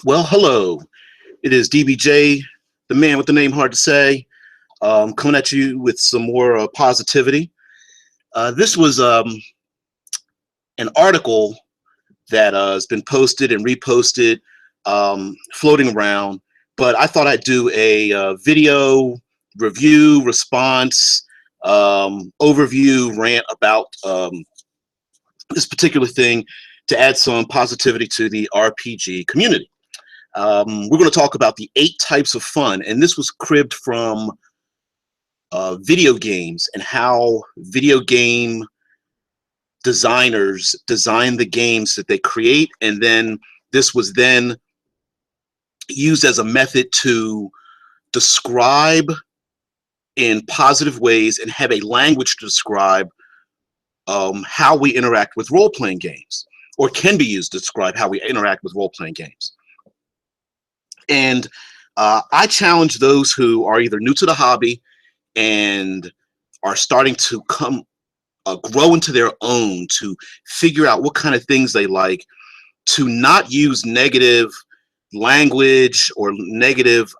Well, hello. It is DBJ, the man with the name hard to say, coming at you with some more positivity. This was an article that has been posted and reposted, floating around, but I thought I'd do a video review, response, overview, rant about this particular thing to add some positivity to the RPG community. We're going to talk about the 8 types of fun, and this was cribbed from video games and how video game designers design the games that they create, and then this was then used as a method to describe in positive ways and have a language to describe how we interact with role-playing games, or can be used to describe how we interact with role-playing games. And I challenge those who are either new to the hobby and are starting to grow into their own, to figure out what kind of things they like, to not use negative language or negative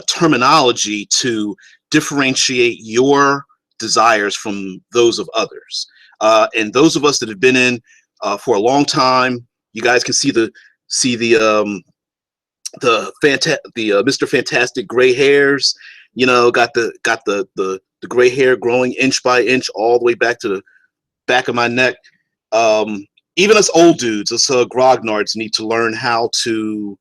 terminology to differentiate your desires from those of others. And those of us that have been in for a long time, you guys can see the Mr. Fantastic gray hairs. You know, got the gray hair growing inch by inch all the way back to the back of my neck. Even us old dudes, us grognards, need to learn how to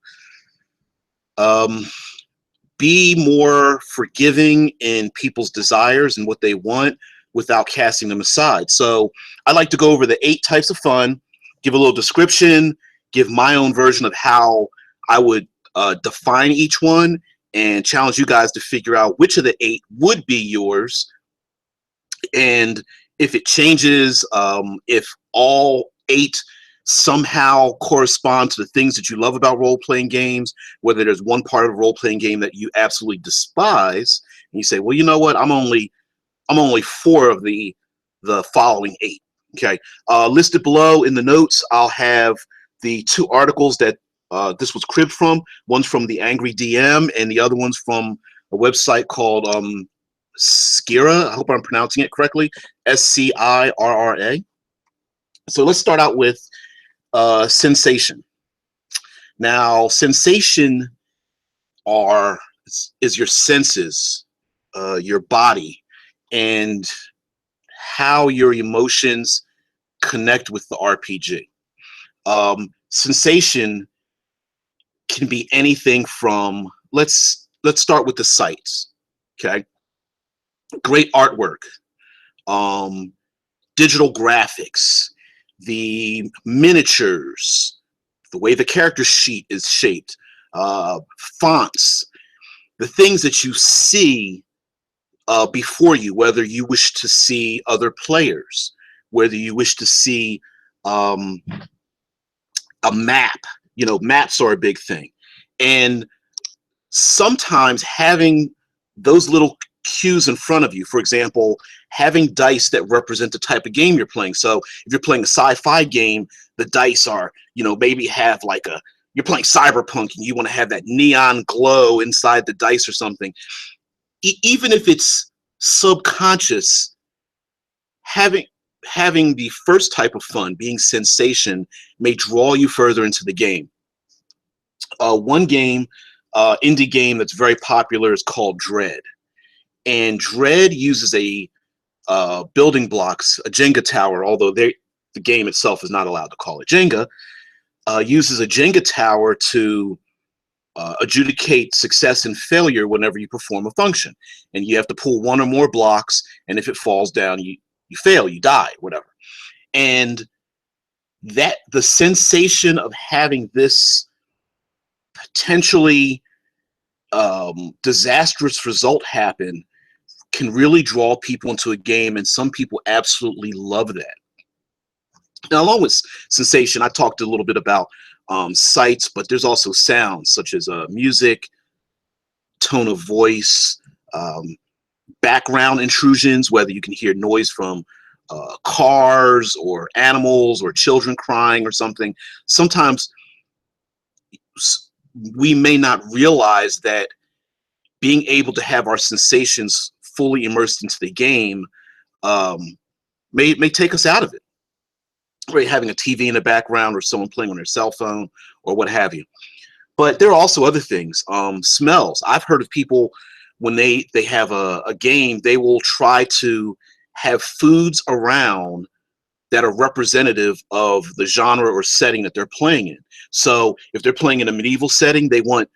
be more forgiving in people's desires and what they want without casting them aside. So I like to go over the 8 types of fun, give a little description, give my own version of how I would define each one, and challenge you guys to figure out which of the 8 would be yours, and if it changes, if all 8 somehow correspond to the things that you love about role-playing games, whether there's one part of a role-playing game that you absolutely despise, and you say, well, you know what, I'm only 4 of the following 8. Okay, listed below in the notes, I'll have the 2 articles that this was cribbed from. One's from the Angry DM, and the other one's from a website called Scirra. I hope I'm pronouncing it correctly. Scirra. So let's start out with sensation. Now, sensation is your senses, your body, and how your emotions connect with the RPG. Sensation can be anything from, let's start with the sights. Okay, great artwork, digital graphics, the miniatures, the way the character sheet is shaped, fonts, the things that you see before you, whether you wish to see other players, whether you wish to see a map. You know, maps are a big thing. And sometimes having those little cues in front of you, for example, having dice that represent the type of game you're playing. So if you're playing a sci-fi game, the dice are, you know, maybe have like you're playing cyberpunk and you want to have that neon glow inside the dice or something. Even if it's subconscious, having the first type of fun, being sensation, may draw you further into the game. One game, indie game that's very popular is called Dread. And Dread uses a building blocks, a Jenga tower, although the game itself is not allowed to call it Jenga, uses a Jenga tower to adjudicate success and failure whenever you perform a function. And you have to pull 1 or more blocks, and if it falls down, you fail, you die, whatever. And that the sensation of having this potentially disastrous result happen can really draw people into a game, and some people absolutely love that. Now, along with sensation, I talked a little bit about sights, but there's also sounds such as music, tone of voice, background intrusions, whether you can hear noise from cars or animals or children crying or something. Sometimes we may not realize that being able to have our sensations fully immersed into the game may take us out of it. Right, having a TV in the background or someone playing on their cell phone or what have you. But there are also other things. Smells. I've heard of people when they have a game, they will try to have foods around that are representative of the genre or setting that they're playing in. So if they're playing in a medieval setting, they want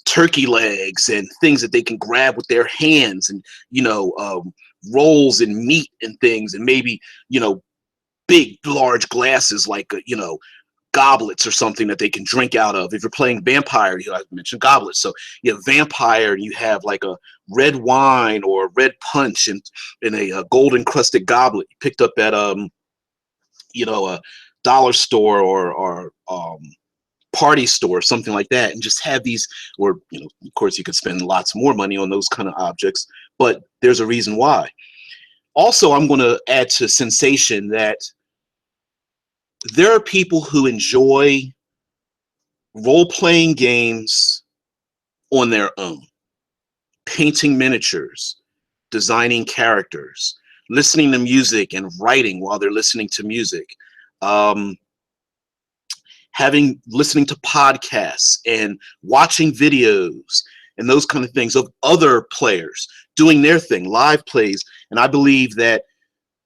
turkey legs and things that they can grab with their hands, and rolls and meat and things, and maybe big large glasses like goblets or something that they can drink out of. If you're playing vampire, I mentioned goblets, so you have vampire and you have like a red wine or red punch in a gold encrusted goblet you picked up at a dollar store or party store, something like that, and just have these. Or of course you could spend lots more money on those kind of objects, but there's a reason why. Also, I'm going to add to sensation that there are people who enjoy role-playing games on their own, painting miniatures, designing characters, listening to music and writing while they're listening to music, listening to podcasts and watching videos and those kind of things of other players doing their thing, live plays. And I believe that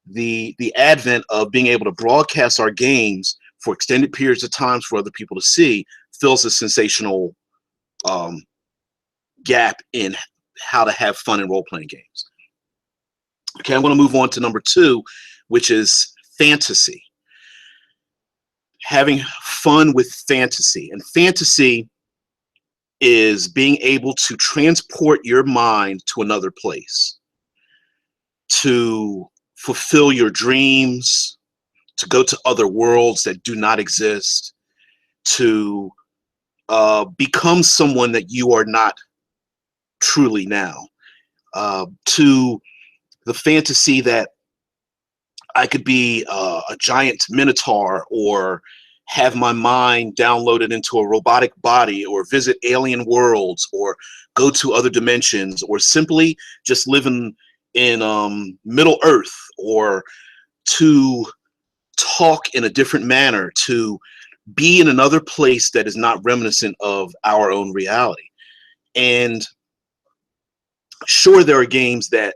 the advent of being able to broadcast our games for extended periods of times for other people to see fills a sensational gap in how to have fun in role-playing games. Okay, I'm going to move on to number 2, which is fantasy. Having fun with fantasy. And fantasy is being able to transport your mind to another place, to fulfill your dreams, to go to other worlds that do not exist, to become someone that you are not truly now, to the fantasy that I could be a giant minotaur, or have my mind downloaded into a robotic body, or visit alien worlds, or go to other dimensions, or simply just live in Middle Earth, or to talk in a different manner, to be in another place that is not reminiscent of our own reality. And sure, there are games that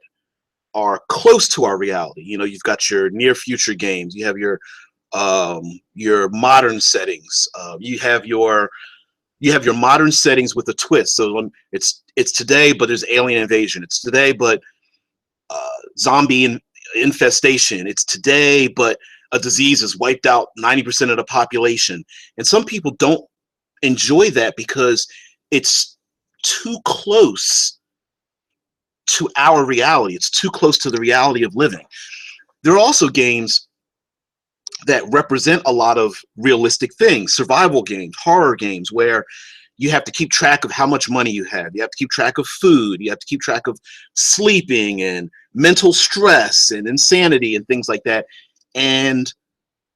are close to our reality. You've got your near future games, you have your modern settings, you have your modern settings with a twist. So it's today, but there's alien invasion. It's today, but zombie infestation. It's today, but a disease has wiped out 90% of the population. And some people don't enjoy that because it's too close to our reality. It's too close to the reality of living. There are also games that represent a lot of realistic things, survival games, horror games, where you have to keep track of how much money you have. You have to keep track of food. You have to keep track of sleeping and mental stress and insanity and things like that. And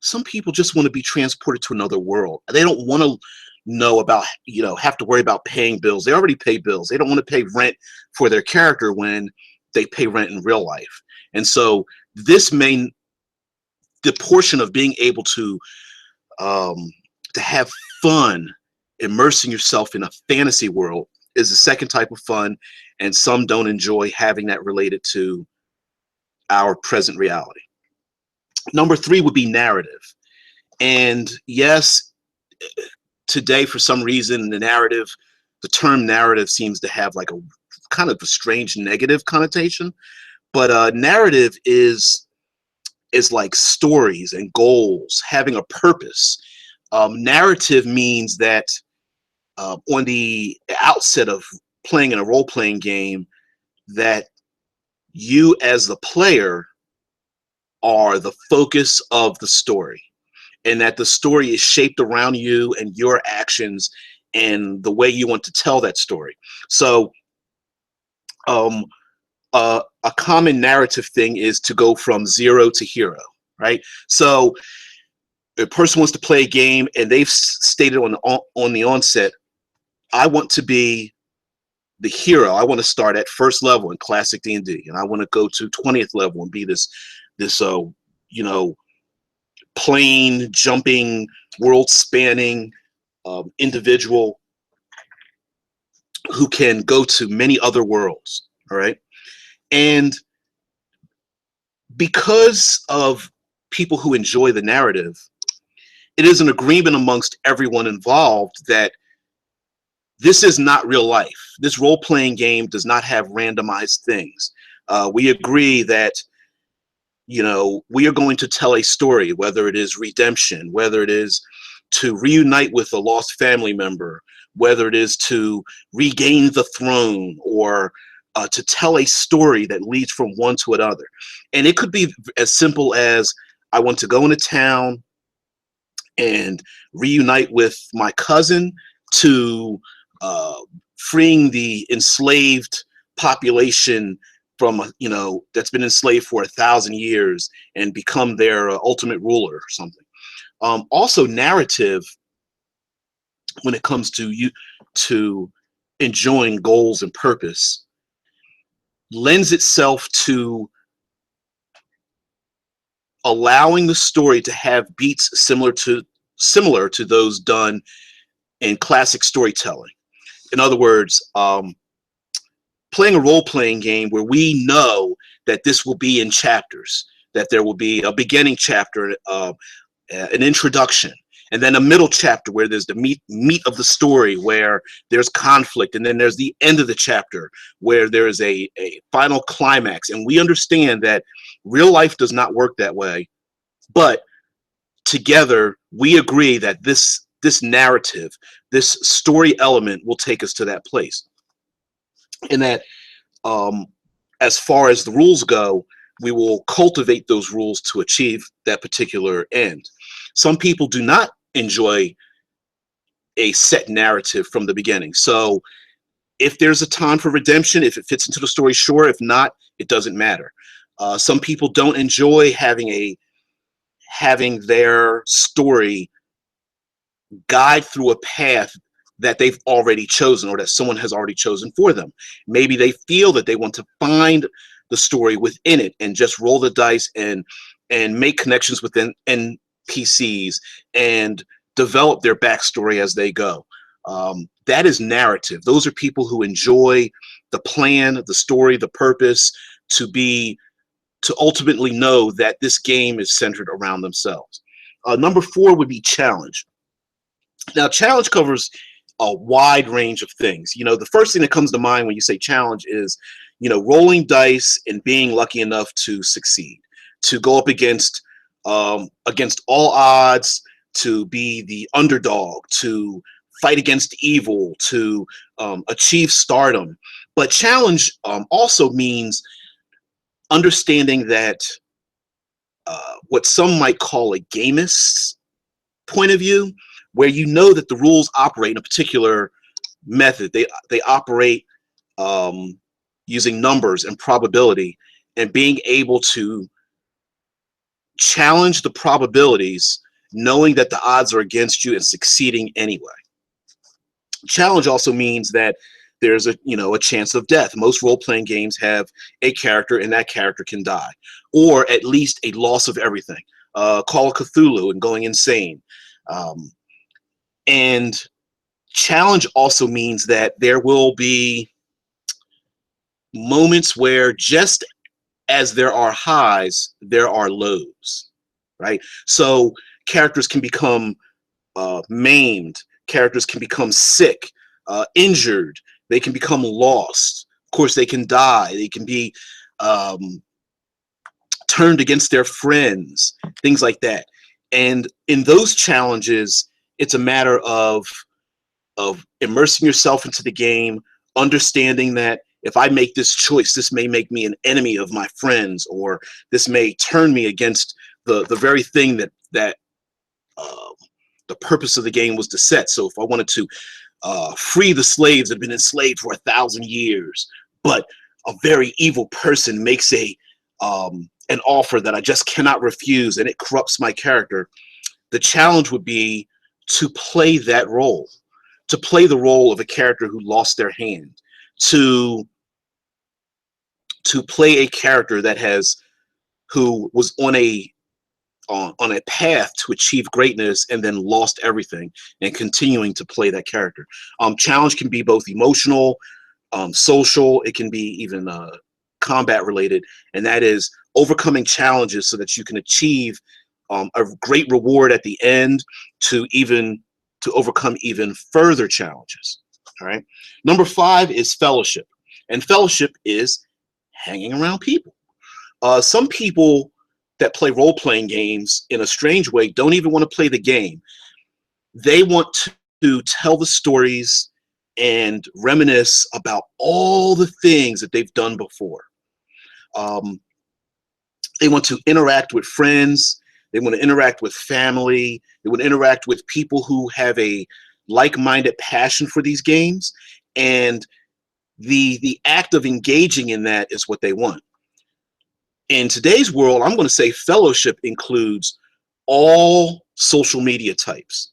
some people just want to be transported to another world. They don't want to know about, have to worry about paying bills. They already pay bills. They don't want to pay rent for their character when they pay rent in real life. And so the portion of being able to have fun, immersing yourself in a fantasy world, is the second type of fun, and some don't enjoy having that related to our present reality. Number 3 would be narrative. And yes, today, for some reason, the term narrative seems to have like a kind of a strange negative connotation. But narrative is like stories and goals, having a purpose. Narrative means that on the outset of playing in a role-playing game, that you as the player are the focus of the story, and that the story is shaped around you and your actions and the way you want to tell that story. So a common narrative thing is to go from zero to hero, right? So a person wants to play a game and they've stated on the onset, I want to be the hero. I want to start at first level in classic D&D, and I want to go to 20th level and be this you know, plane jumping, world spanning individual who can go to many other worlds. All right. And because of people who enjoy the narrative, it is an agreement amongst everyone involved that this is not real life. This role-playing game does not have randomized things. We agree that, you know, we are going to tell a story, whether it is redemption, whether it is to reunite with a lost family member, whether it is to regain the throne, or to tell a story that leads from one to another. And it could be as simple as, I want to go into town and reunite with my cousin, to freeing the enslaved population from, you know, that's been enslaved for 1,000 years and become their ultimate ruler or something. Also, narrative, when it comes to enjoying goals and purpose, lends itself to allowing the story to have beats similar to those done in classic storytelling. In other words, playing a role-playing game where we know that this will be in chapters, that there will be a beginning chapter, an introduction, and then a middle chapter where there's the meat of the story, where there's conflict, and then there's the end of the chapter where there is a final climax. And we understand that real life does not work that way, but together we agree that this narrative, this story element, will take us to that place. And that as far as the rules go, we will cultivate those rules to achieve that particular end. Some people do not enjoy a set narrative from the beginning. So if there's a time for redemption, if it fits into the story, sure. If not, it doesn't matter. Some people don't enjoy having their story guide through a path that they've already chosen, or that someone has already chosen for them. Maybe they feel that they want to find the story within it and just roll the dice and make connections within NPCs and develop their backstory as they go. That is narrative. Those are people who enjoy the plan, the story, the purpose, to ultimately know that this game is centered around themselves. Number 4 would be challenge. Now, challenge covers a wide range of things. You know, the first thing that comes to mind when you say challenge is, you know, rolling dice and being lucky enough to succeed, to go up against all odds, to be the underdog, to fight against evil, to achieve stardom. But challenge also means understanding that what some might call a gamist point of view, where you know that the rules operate in a particular method. They operate using numbers and probability, and being able to challenge the probabilities, knowing that the odds are against you, and succeeding anyway. Challenge also means that there's a chance of death. Most role-playing games have a character, and that character can die, or at least a loss of everything. Call of Cthulhu and going insane. And challenge also means that there will be moments where, just as there are highs, there are lows, right? So characters can become maimed, characters can become sick, injured, they can become lost. Of course, they can die, they can be turned against their friends, things like that. And in those challenges, it's a matter of immersing yourself into the game, understanding that if I make this choice, this may make me an enemy of my friends, or this may turn me against the very thing that the purpose of the game was to set. So if I wanted to free the slaves that have been enslaved for 1,000 years, but a very evil person makes an offer that I just cannot refuse, and it corrupts my character, The challenge would be to play that role, to play the role of a character who lost their hand, to play a character that has who was on a path to achieve greatness and then lost everything and continuing to play that character. Challenge can be both emotional, social, it can be even combat related, and that is overcoming challenges so that you can achieve a great reward at the end to overcome even further challenges. All right. Number 5 is fellowship, and fellowship is hanging around people. Some people that play role-playing games in a strange way don't even want to play the game. They want to tell the stories and reminisce about all the things that they've done before. Um, they want to interact with friends. They want to interact with family. They want to interact with people who have a like-minded passion for these games. And the act of engaging in that is what they want. In today's world, I'm going to say fellowship includes all social media types.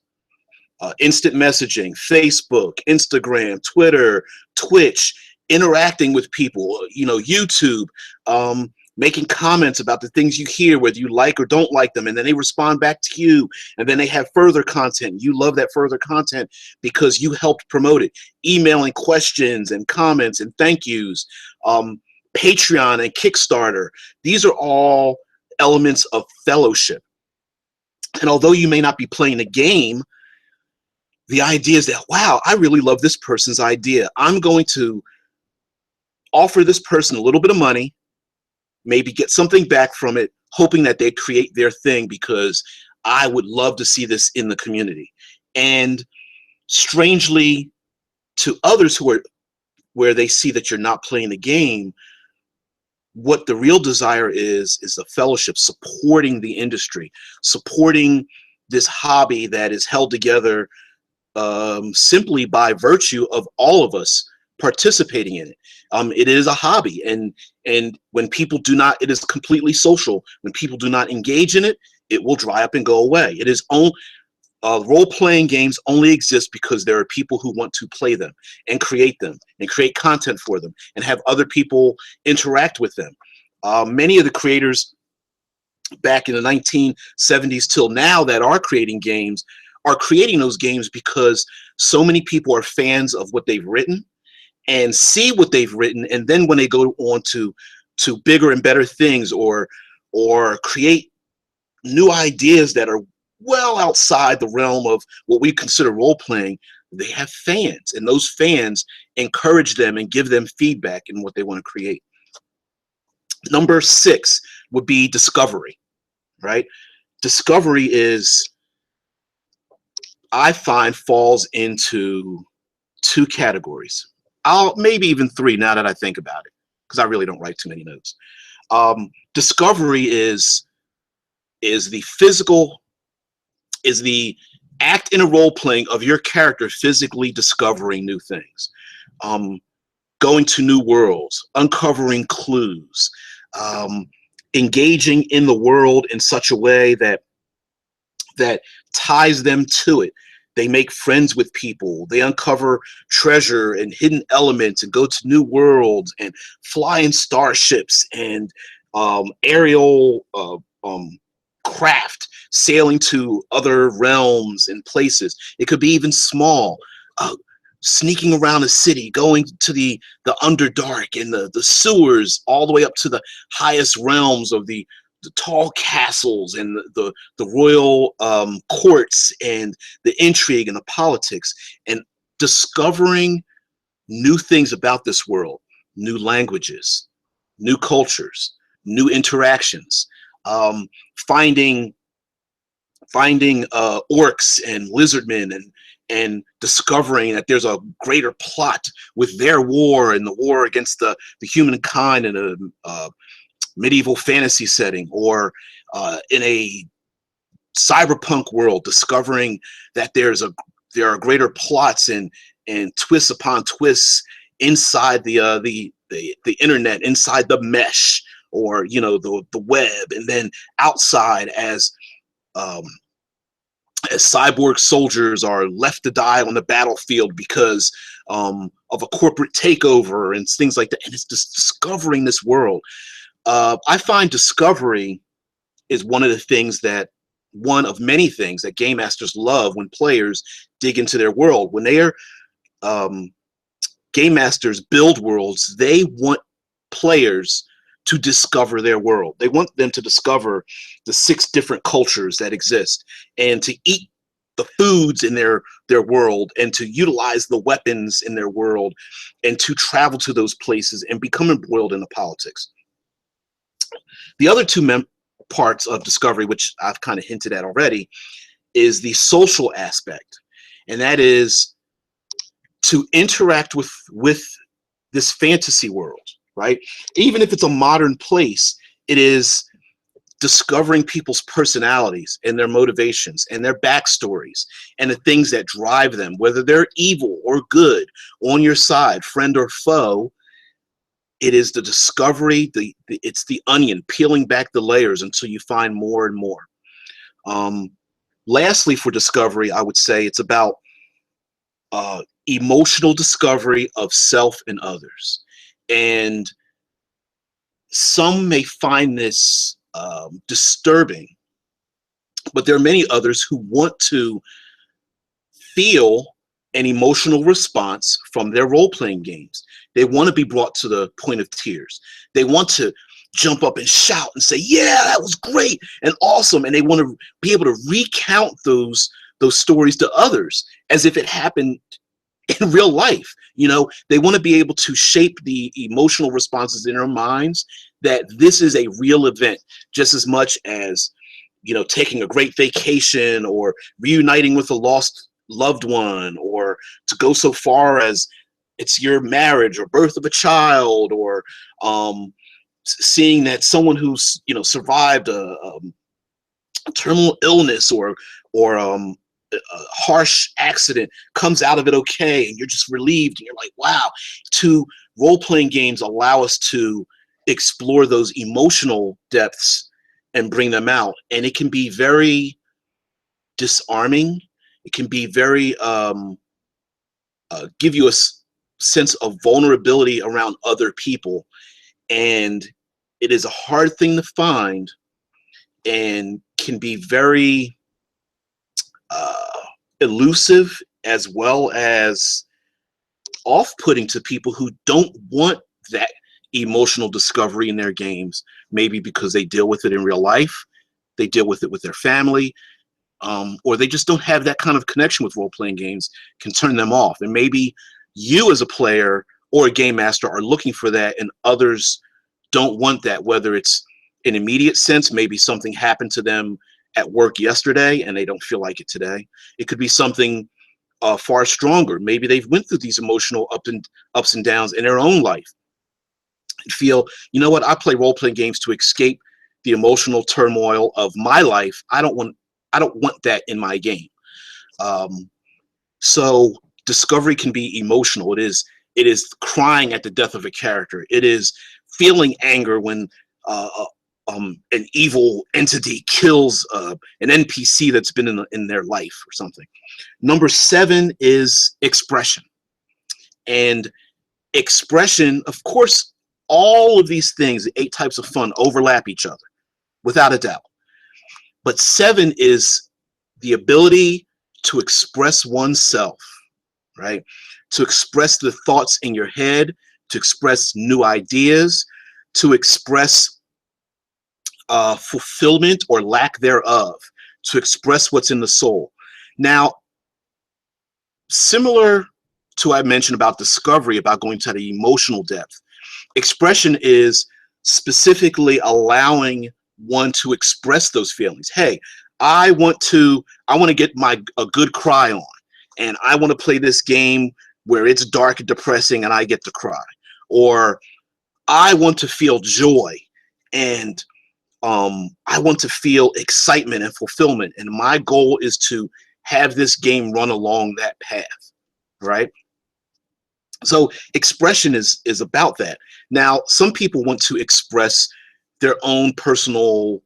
Instant messaging, Facebook, Instagram, Twitter, Twitch, interacting with people, YouTube, making comments about the things you hear, whether you like or don't like them, and then they respond back to you, and then they have further content. You love that further content because you helped promote it. Emailing questions and comments and thank yous, Patreon and Kickstarter. These are all elements of fellowship. And although you may not be playing a game, the idea is that, wow, I really love this person's idea. I'm going to offer this person a little bit of money, maybe get something back from it, hoping that they create their thing because I would love to see this in the community. And strangely, to others who are where they see that you're not playing the game, what the real desire is the fellowship, supporting the industry, supporting this hobby that is held together simply by virtue of all of us participating in it. It is a hobby, and when people do not, it is completely social. When people do not engage in it, it will dry up and go away. It is role-playing games only exist because there are people who want to play them and create content for them and have other people interact with them. Many of the creators back in the 1970s till now that are creating games are creating those games because so many people are fans of what they've written and see what they've written, and then when they go on to bigger and better things or create new ideas that are well outside the realm of what we consider role-playing, they have fans, and those fans encourage them and give them feedback in what they want to create. Number 6 would be discovery, right? Discovery is, I find, falls into 2 categories. Maybe even 3 now that I think about it, because I really don't write too many notes. Discovery is the act in a role playing of your character physically discovering new things, going to new worlds, uncovering clues, engaging in the world in such a way that ties them to it. They make friends with people. They uncover treasure and hidden elements and go to new worlds and fly in starships and aerial craft, sailing to other realms and places. It could be even small, sneaking around a city, going to the Underdark and the sewers, all the way up to the highest realms of the tall castles and the royal courts and the intrigue and the politics, and discovering new things about this world, new languages, new cultures, new interactions, finding orcs and lizardmen and discovering that there's a greater plot with their war and the war against the humankind in a medieval fantasy setting, or in a cyberpunk world, discovering that there are greater plots and twists upon twists inside the internet, inside the mesh, or the web, and then outside as as cyborg soldiers are left to die on the battlefield because of a corporate takeover and things like that. And it's just discovering this world. I find discovery is one of many things that game masters love when players dig into their world. When they are game masters build worlds, they want players to discover their world. They want them to discover the 6 different cultures that exist and to eat the foods in their world and to utilize the weapons in their world and to travel to those places and become embroiled in the politics. The other 2 parts of discovery, which I've kind of hinted at already, is the social aspect. And that is to interact with this fantasy world, right? Even if it's a modern place, it is discovering people's personalities and their motivations and their backstories and the things that drive them, whether they're evil or good, on your side, friend or foe. It is the discovery, it's the onion, peeling back the layers until you find more and more. Lastly, for discovery, I would say it's about emotional discovery of self and others. And some may find this disturbing, but there are many others who want to feel an emotional response from their role-playing games. They want to be brought to the point of tears. They want to jump up and shout and say, yeah, that was great and awesome. And they want to be able to recount those stories to others as if it happened in real life. You know, they want to be able to shape the emotional responses in their minds that this is a real event, just as much as, you know, taking a great vacation or reuniting with a lost loved one, or to go so far as it's your marriage or birth of a child, or seeing that someone who's, you know, survived a terminal illness or a harsh accident comes out of it okay, and you're just relieved and you're like, wow. Role-playing games allow us to explore those emotional depths and bring them out, and it can be very disarming. It can be very give you a sense of vulnerability around other people, and it is a hard thing to find and can be very elusive, as well as off-putting to people who don't want that emotional discovery in their games, maybe because they deal with it in real life, they deal with it with their family, or they just don't have that kind of connection with role-playing games, can turn them off. And maybe you as a player or a game master are looking for that, and others don't want that, whether it's an immediate sense, maybe something happened to them at work yesterday and they don't feel like it today. It could be something far stronger. Maybe they've went through these emotional ups and downs in their own life and feel, you know what, I play role-playing games to escape the emotional turmoil of my life. I don't want that in my game. So discovery can be emotional. It is crying at the death of a character. It is feeling anger when an evil entity kills an NPC that's been in their life or something. Number 7 is expression. And expression, of course, all of these things, the 8 types of fun, overlap each other, without a doubt. But 7 is the ability to express oneself, right? To express the thoughts in your head, to express new ideas, to express fulfillment or lack thereof, to express what's in the soul. Now, similar to what I mentioned about discovery, about going to the emotional depth, expression is specifically allowing one to express those feelings. Hey, I want to get a good cry on, and I want to play this game where it's dark and depressing and I get to cry. Or I want to feel joy, and I want to feel excitement and fulfillment, and my goal is to have this game run along that path, right? So expression is about that. Now, some people want to express their own personal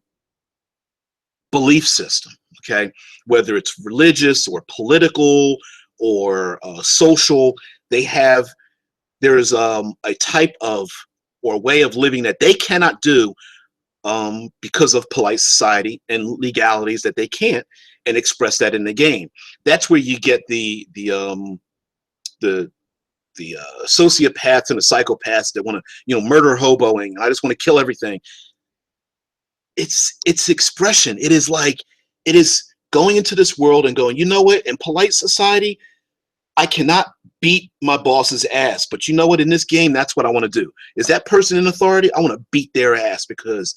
belief system, Okay, whether it's religious or political or social, they have there's a type of or way of living that they cannot do because of polite society and legalities that they can't, and express that in the game. That's where you get the sociopaths and the psychopaths that want to, murder hoboing. I just want to kill everything. It's expression. It is going into this world and going, you know what? In polite society, I cannot beat my boss's ass, but you know what? In this game, that's what I want to do. Is that person in authority? I want to beat their ass because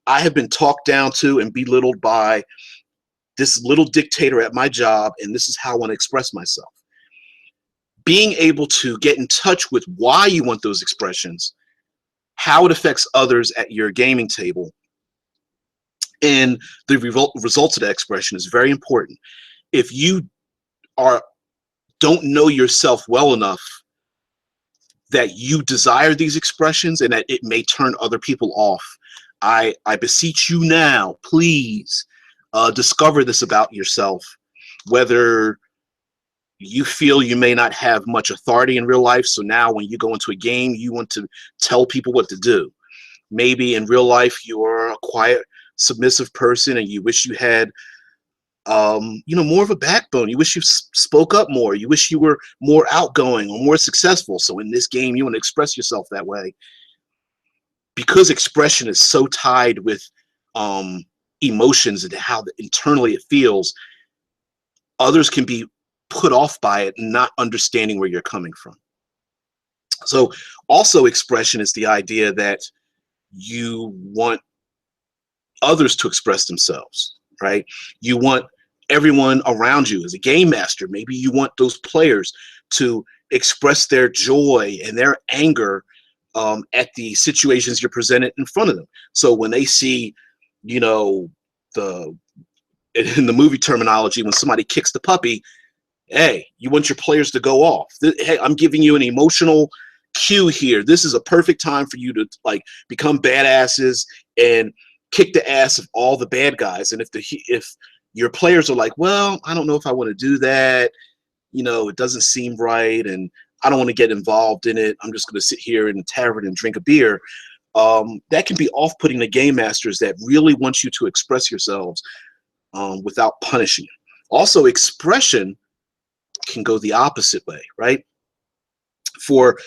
I have been talked down to and belittled by this little dictator at my job, and this is how I want to express myself. Being able to get in touch with why you want those expressions, how it affects others at your gaming table, and the results of that expression is very important. If you don't know yourself well enough that you desire these expressions and that it may turn other people off, I beseech you now, please discover this about yourself. Whether you feel you may not have much authority in real life, so now when you go into a game, you want to tell people what to do. Maybe in real life you're a quiet, submissive person and you wish you had more of a backbone. You wish you spoke up more. You wish you were more outgoing or more successful. So in this game, you want to express yourself that way. Because expression is so tied with emotions and how internally it feels, others can be put off by it, not understanding where you're coming from. So also expression is the idea that you want others to express themselves, right? You want everyone around you as a game master. Maybe you want those players to express their joy and their anger at the situations you're presented in front of them. So when they see, in the movie terminology, when somebody kicks the puppy, hey, you want your players to go off. Hey, I'm giving you an emotional cue here. This is a perfect time for you to become badasses and kick the ass of all the bad guys. And if your players are like, well, I don't know if I want to do that, it doesn't seem right, and I don't want to get involved in it. I'm just going to sit here in the tavern and drink a beer. That can be off-putting to game masters that really want you to express yourselves without punishing you. Also, expression can go the opposite way, right? For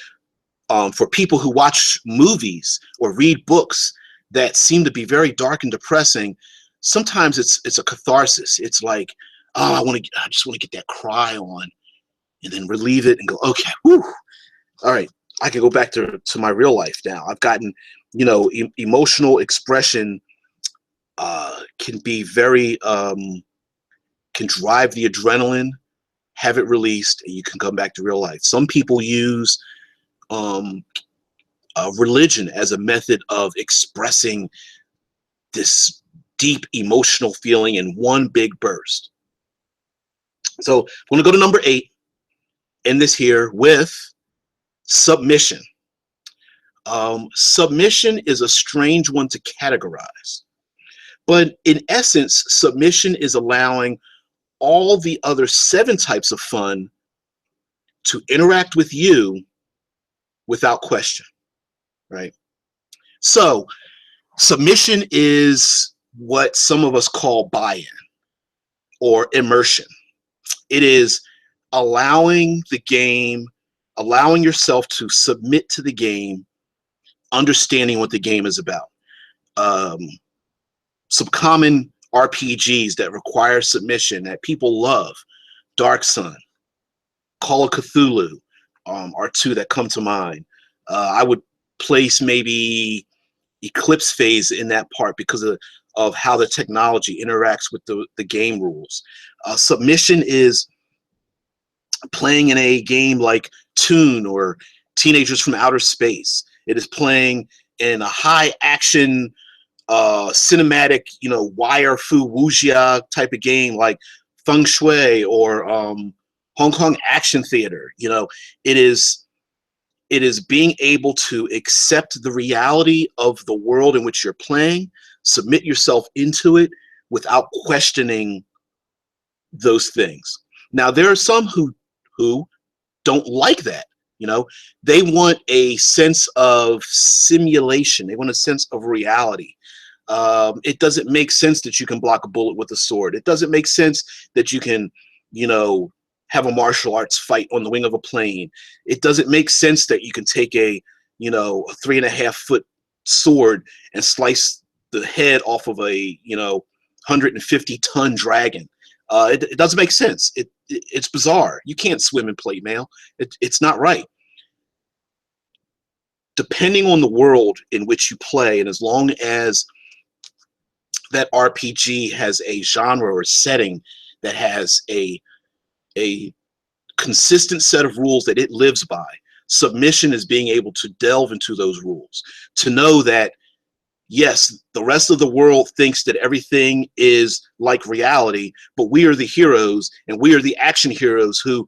people who watch movies or read books that seem to be very dark and depressing, sometimes it's a catharsis. It's like, oh, I just want to get that cry on, and then relieve it and go, okay, whew, all right, I can go back to my real life now. I've gotten, emotional expression can be very can drive the adrenaline, have it released, and you can come back to real life. Some people use religion as a method of expressing this deep emotional feeling in one big burst. So I'm going to go to number 8, end this here with submission. Submission is a strange one to categorize, but in essence, submission is allowing all the other 7 types of fun to interact with you without question, right? So submission is what some of us call buy-in or immersion. It is allowing the game, allowing yourself to submit to the game, understanding what the game is about. Some common RPGs that require submission that people love: Dark Sun, Call of Cthulhu are 2 that come to mind. I would place maybe Eclipse Phase in that part because of how the technology interacts with the game rules. Submission is playing in a game like Toon or Teenagers from Outer Space. It is playing in a high action cinematic, wire fu wuxia type of game like Feng Shui or Hong Kong Action Theater. It is being able to accept the reality of the world in which you're playing, submit yourself into it without questioning those things. Now, there are some who don't like that. You know, they want a sense of simulation. They want a sense of reality. It doesn't make sense that you can block a bullet with a sword. It doesn't make sense that you can, you know, have a martial arts fight on the wing of a plane. It doesn't make sense that you can take a, you know, a 3.5-foot sword and slice the head off of a, you know, 150-ton dragon. It doesn't make sense. It's bizarre. You can't swim in plate mail. It's not right. Depending on the world in which you play, and as long as that RPG has a genre or setting that has a consistent set of rules that it lives by, submission is being able to delve into those rules, to know that yes, the rest of the world thinks that everything is like reality, but we are the heroes, and we are the action heroes who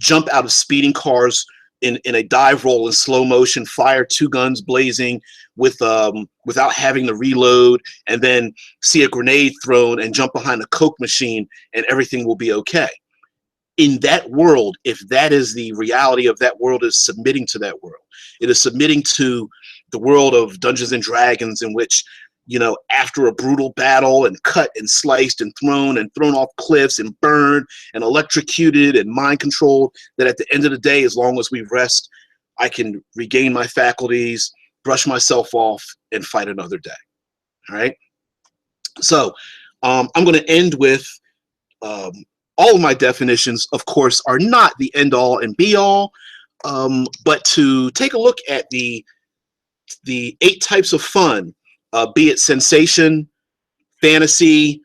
jump out of speeding cars in a dive roll in slow motion, fire 2 guns blazing without having to reload, and then see a grenade thrown and jump behind a Coke machine, and everything will be okay. In that world, if that is the reality of that world, is submitting to that world. It is submitting to the world of Dungeons and Dragons, in which, you know, after a brutal battle and cut and sliced and thrown off cliffs and burned and electrocuted and mind controlled, that at the end of the day, as long as we rest, I can regain my faculties, brush myself off, and fight another day. All right. So I'm going to end with all of my definitions, of course, are not the end all and be all, but to take a look at the 8 types of fun, be it sensation, fantasy,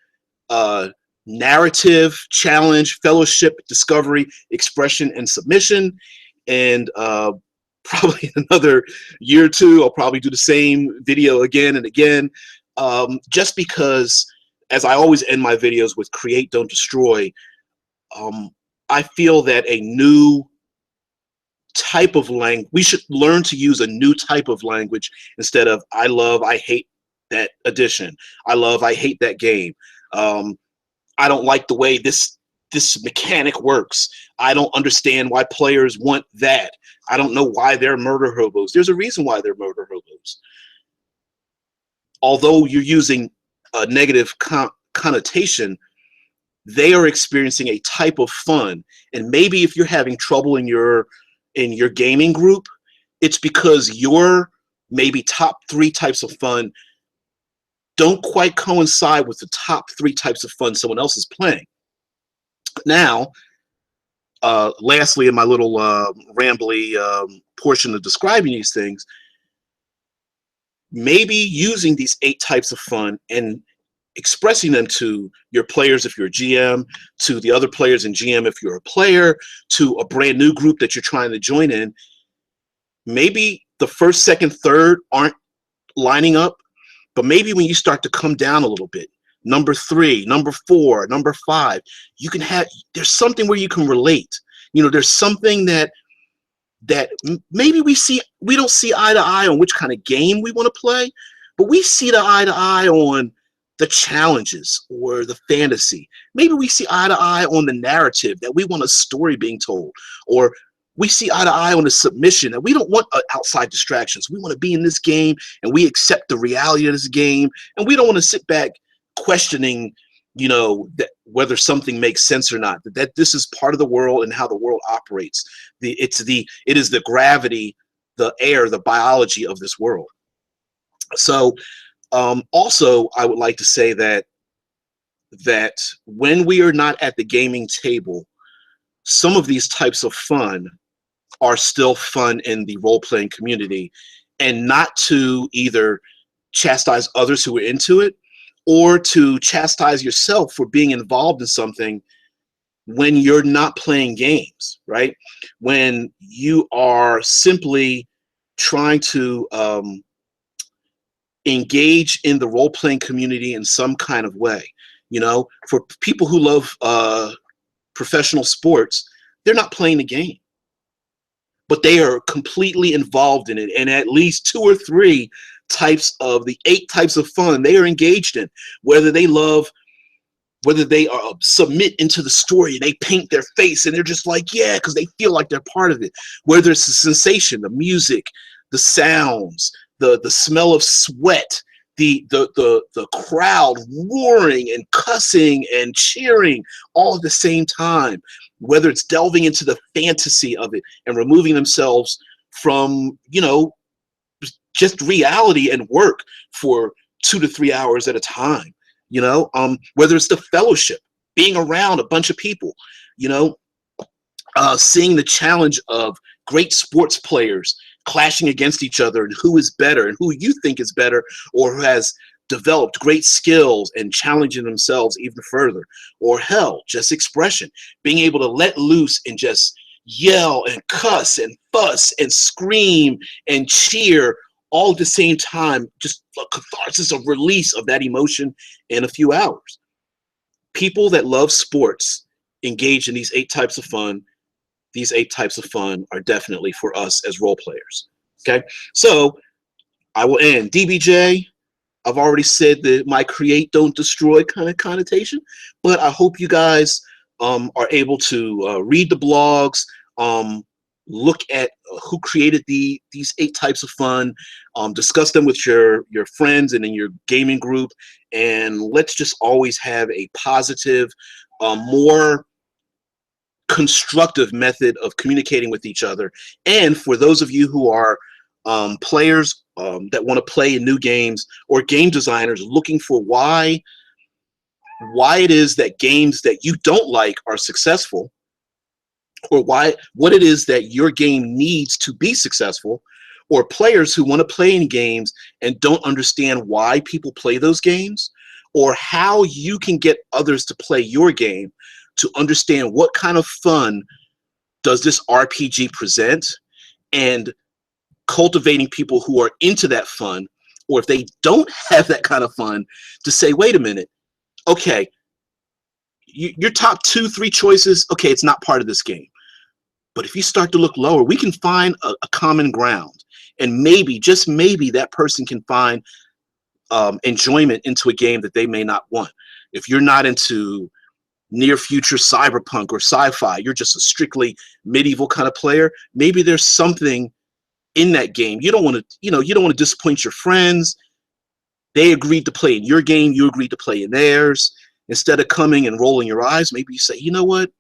narrative, challenge, fellowship, discovery, expression, and submission. And probably in another year or two, I'll probably do the same video again and again, just because, as I always end my videos with create, don't destroy, I feel that a new type of language, we should learn to use a new type of language instead of I love, I hate that edition. I love, I hate that game. I don't like the way this mechanic works. I don't understand why players want that. I don't know why they're murder hobos. There's a reason why they're murder hobos. Although you're using a negative connotation, they are experiencing a type of fun. And maybe if you're having trouble in your gaming group, it's because your maybe top 3 types of fun don't quite coincide with the top 3 types of fun someone else is playing. Now, lastly, in my little rambly portion of describing these things, maybe using these 8 types of fun and expressing them to your players if you're a GM, to the other players in GM if you're a player, to a brand new group that you're trying to join in. Maybe the first, second, third aren't lining up, but maybe when you start to come down a little bit, number 3, number 4, number 5, you can have, there's something where you can relate. You know, there's something that maybe we don't see eye to eye on which kind of game we want to play, but we see eye to eye on the challenges or the fantasy. Maybe we see eye to eye on the narrative, that we want a story being told, or we see eye to eye on the submission, that we don't want outside distractions. We want to be in this game and we accept the reality of this game, and we don't want to sit back questioning, you know, that whether something makes sense or not, that this is part of the world and how the world operates. It is the gravity, the air, the biology of this world. So also, I would like to say that when we are not at the gaming table, some of these types of fun are still fun in the role-playing community, and not to either chastise others who are into it or to chastise yourself for being involved in something when you're not playing games, right? When you are simply trying to engage in the role-playing community in some kind of way. You know, for people who love professional sports, they're not playing the game, but they are completely involved in it, and at least 2 or 3 types of the 8 types of fun they are engaged in, whether they love whether they submit into the story and they paint their face and they're just like, yeah, because they feel like they're part of it. Whether it's the sensation, the music, the sounds, the smell of sweat, the crowd roaring and cussing and cheering all at the same time, whether it's delving into the fantasy of it and removing themselves from, you know, just reality and work for 2 to 3 hours at a time, you know, whether it's the fellowship, being around a bunch of people, you know, seeing the challenge of great sports players clashing against each other and who is better and who you think is better or who has developed great skills and challenging themselves even further. Or hell, just expression, being able to let loose and just yell and cuss and fuss and scream and cheer all at the same time, just a catharsis of release of that emotion in a few hours. People that love sports engage in these 8 types of fun. These 8 types of fun are definitely for us as role players. Okay, so I will end. DBJ, I've already said that my create, don't destroy kind of connotation, but I hope you guys are able to read the blogs, look at who created these 8 types of fun, discuss them with your friends and in your gaming group, and let's just always have a positive, more constructive method of communicating with each other. And for those of you who are players that want to play in new games, or game designers looking for why it is that games that you don't like are successful, or what it is that your game needs to be successful, or players who want to play in games and don't understand why people play those games, or how you can get others to play your game, to understand what kind of fun does this RPG present, and cultivating people who are into that fun, or if they don't have that kind of fun, to say, wait a minute, okay, your top 2-3 choices, okay, it's not part of this game. But if you start to look lower, we can find a common ground. And maybe, just maybe, that person can find enjoyment into a game that they may not want. If you're not into near future cyberpunk or sci-fi, you're just a strictly medieval kind of player, maybe there's something in that game. You don't want to, you don't want to disappoint your friends. They agreed to play in your game, you agreed to play in theirs. Instead of coming and rolling your eyes, maybe you say, you know what?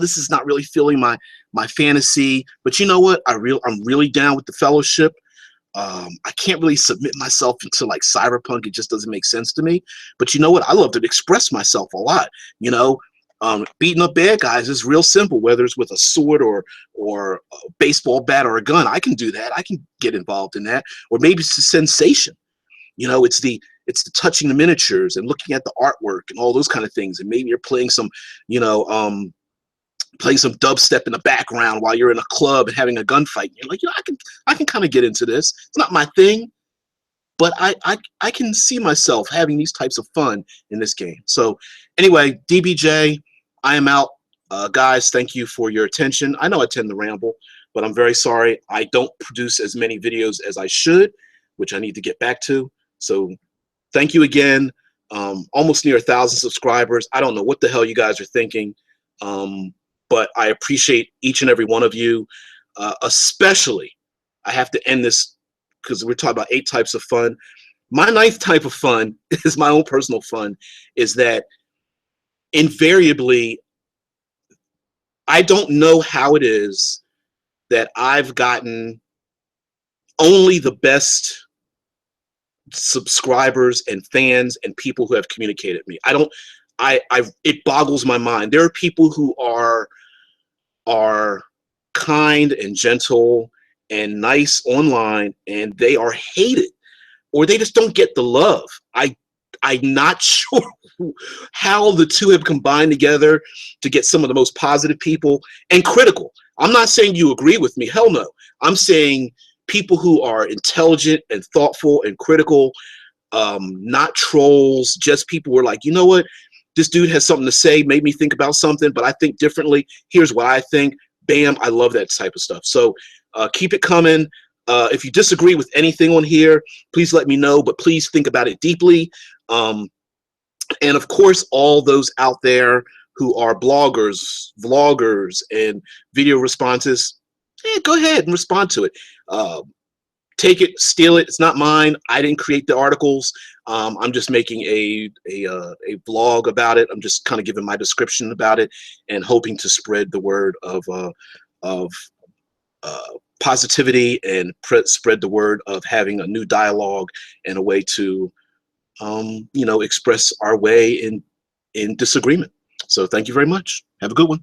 This is not really filling my fantasy, but you know what? I'm really down with the fellowship. I can't really submit myself into like cyberpunk. It just doesn't make sense to me. But you know what? I love to express myself a lot. You know, beating up bad guys is real simple, whether it's with a sword or a baseball bat or a gun. I can do that. I can get involved in that. Or maybe it's the sensation. You know, it's the touching the miniatures and looking at the artwork and all those kind of things. And maybe you're playing some, playing some dubstep in the background while you're in a club and having a gunfight. And you're like, I can kind of get into this. It's not my thing, but I can see myself having these types of fun in this game. So anyway, DBJ, I am out. Guys, thank you for your attention. I know I tend to ramble, but I'm very sorry. I don't produce as many videos as I should, which I need to get back to. So thank you again. Almost near 1,000 subscribers. I don't know what the hell you guys are thinking. But I appreciate each and every one of you, especially, I have to end this because we're talking about 8 types of fun. My 9th type of fun is my own personal fun, is that invariably, I don't know how it is that I've gotten only the best subscribers and fans and people who have communicated me. It boggles my mind. There are people who are kind and gentle and nice online, and they are hated, or they just don't get the love. I'm not sure how the two have combined together to get some of the most positive people and critical. I'm not saying you agree with me. Hell no. I'm saying people who are intelligent and thoughtful and critical, not trolls, just people who are like, you know what? This dude has something to say, made me think about something, but I think differently. Here's what I think. Bam, I love that type of stuff. So keep it coming. If you disagree with anything on here, please let me know, but please think about it deeply. And of course, all those out there who are bloggers, vloggers, and video responses, go ahead and respond to it. Take it, steal it. It's not mine. I didn't create the articles. I'm just making a blog about it. I'm just kind of giving my description about it and hoping to spread the word of positivity and spread the word of having a new dialogue and a way to express our way in disagreement. So thank you very much. Have a good one.